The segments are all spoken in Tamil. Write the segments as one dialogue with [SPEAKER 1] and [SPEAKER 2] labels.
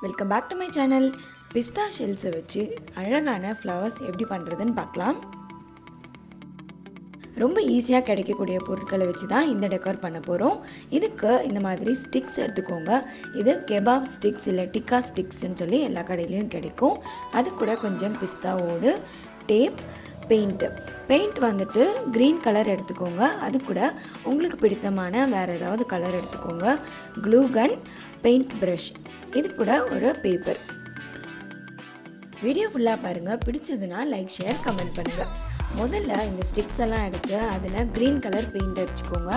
[SPEAKER 1] Welcome back to my channel. Pista shells வச்சு அழகான flowers எப்படி பண்றதுன்னு பார்க்கலாம். ரொம்ப ஈஸியா கிடைக்கக்கூடிய பொருட்களை வச்சு தான் இந்த டெக்கர் பண்ண போறோம். இதுக்கு இந்த மாதிரி ஸ்டிக்ஸ் எடுத்துக்கோங்க. இது கெபாப் ஸ்டிக்ஸ் இல்ல டிக்கா ஸ்டிக்ஸ்னு சொல்லி எல்லா கடையிலயும் கிடைக்கும். அது கூட கொஞ்சம் பிஸ்தா ஓடு, டேப், பெயிண்ட் வந்துட்டு green கலர் எடுத்துக்கோங்க. அது கூட உங்களுக்கு பிடித்தமான வேற ஏதாவது கலர் எடுத்துக்கோங்க. க்ளூ கன், பெயிண்ட் பிரஷ், இது கூட ஒரு பேப்பர். வீடியோ ஃபுல்லா பாருங்க. பிடிச்சதுனா லைக், ஷேர், கமெண்ட் பண்ணுங்க. முதல்ல இந்த ஸ்டிக்ஸ் எல்லாம் எடுத்து அதுல green கலர் பெயிண்ட் அடிச்சுக்கோங்க.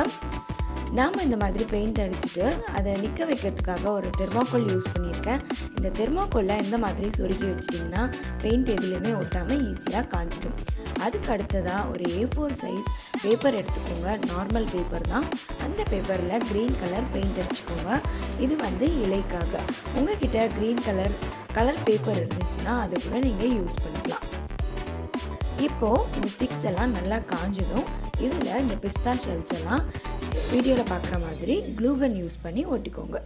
[SPEAKER 1] நாம இந்த மாதிரி பெயிண்ட் அடிச்சிட்டு அதை நிக்க வைக்கிறதுக்காக ஒரு தெர்மாக்கோல் யூஸ் பண்ணியிருக்கேன். இந்த தெர்மாக்கோல்ல இந்த மாதிரி சொருகி வச்சிட்டீங்கன்னா பெயிண்ட் எதுலயுமே ஒட்டாம ஈஸியா காஞ்சிடும். அதுக்கு அடுத்ததா ஒரு A4 சைஸ் பேப்பர் எடுத்துக்கோங்க. நார்மல் பேப்பர் தான். அந்த பேப்பர்ல green கலர் பெயிண்ட் அடிச்சுக்கோங்க. இது வந்து இலைக்காக. உங்ககிட்ட green கலர் பேப்பர் இருந்துச்சுன்னா அது கூட நீங்க யூஸ் பண்ணிக்கலாம். இப்போ இந்த ஸ்டிக்ஸ் எல்லாம் நல்லா காஞ்சதும் இதுல இந்த பிஸ்தா ஷெல்ஸ் எல்லாம் வீடியோல பார்க்குற மாதிரி க்ளூ கன் யூஸ் பண்ணி ஒட்டிக்கோங்க.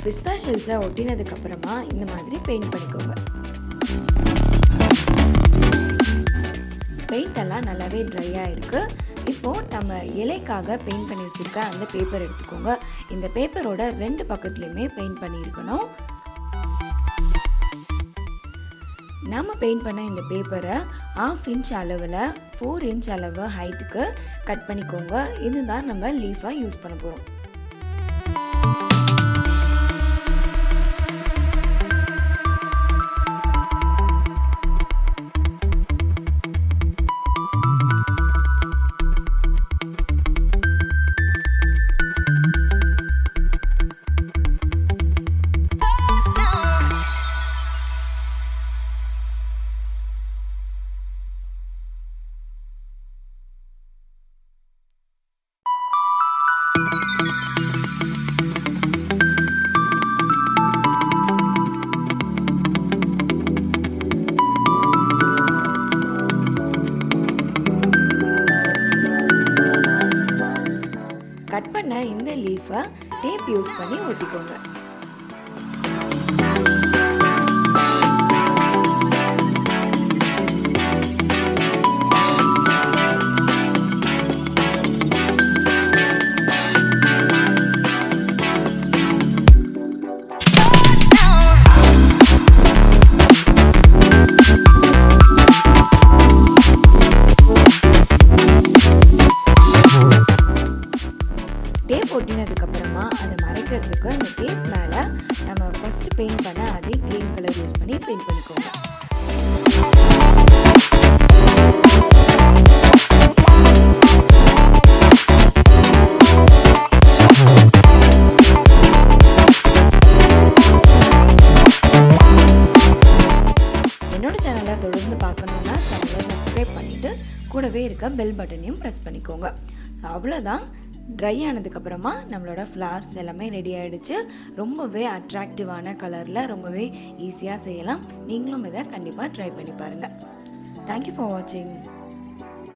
[SPEAKER 1] பிஸ்தா ஷெல்ஸை ஒட்டினதுக்கு அப்புறமா இந்த மாதிரி பெயிண்ட் பண்ணிக்கோங்க. பெயிண்ட் எல்லாம் நல்லாவே ட்ரையா இருக்கு. இப்போ நம்ம இலைக்காக பெயிண்ட் பண்ணி வச்சிருக்க அந்த பேப்பர் எடுத்துக்கோங்க. இந்த பேப்பரோட ரெண்டு பக்கத்துலயுமே பெயிண்ட் பண்ணியிருக்கணும். நம்ம பெயிண்ட் பண்ண இந்த பேப்பரை 1/2 இன்ச் அளவில் 4 இன்ச் அளவு ஹைட்டுக்கு கட் பண்ணிக்கோங்க. இதுதான் நம்ம லீஃபா யூஸ் பண்ண போறோம். கட் பண்ண இந்த லீஃபை டேப் யூஸ் பண்ணி ஒட்டிக்கோங்க. டேப் ஒட்டினதுக்கு அப்புறமா அதை மறைக்கிறதுக்கு அந்த டேப் மேல நம்ம ஃபர்ஸ்ட் பெயிண்ட் பண்ண அதே green கலர் யூஸ் பண்ணி பெயிண்ட் பண்ணிக்கோங்க. என்னோட சேனலை தொடர்ந்து பார்க்கணும்னா சேனலை சப்ஸ்கிரைப் பண்ணிட்டு கூடவே இருக்க பெல் பட்டனையும் பிரஸ் பண்ணிக்கோங்க. அவ்வளோதான். ட்ரை ஆனதுக்கப்புறமா நம்மளோட ஃப்ளவர்ஸ் எல்லாமே ரெடி ஆகிடுச்சு. ரொம்பவே அட்ராக்டிவான கலரில் ரொம்பவே ஈஸியாக செய்யலாம். நீங்களும் இதை கண்டிப்பாக ட்ரை பண்ணி பாருங்கள். தேங்க்யூ ஃபார் வாட்சிங்.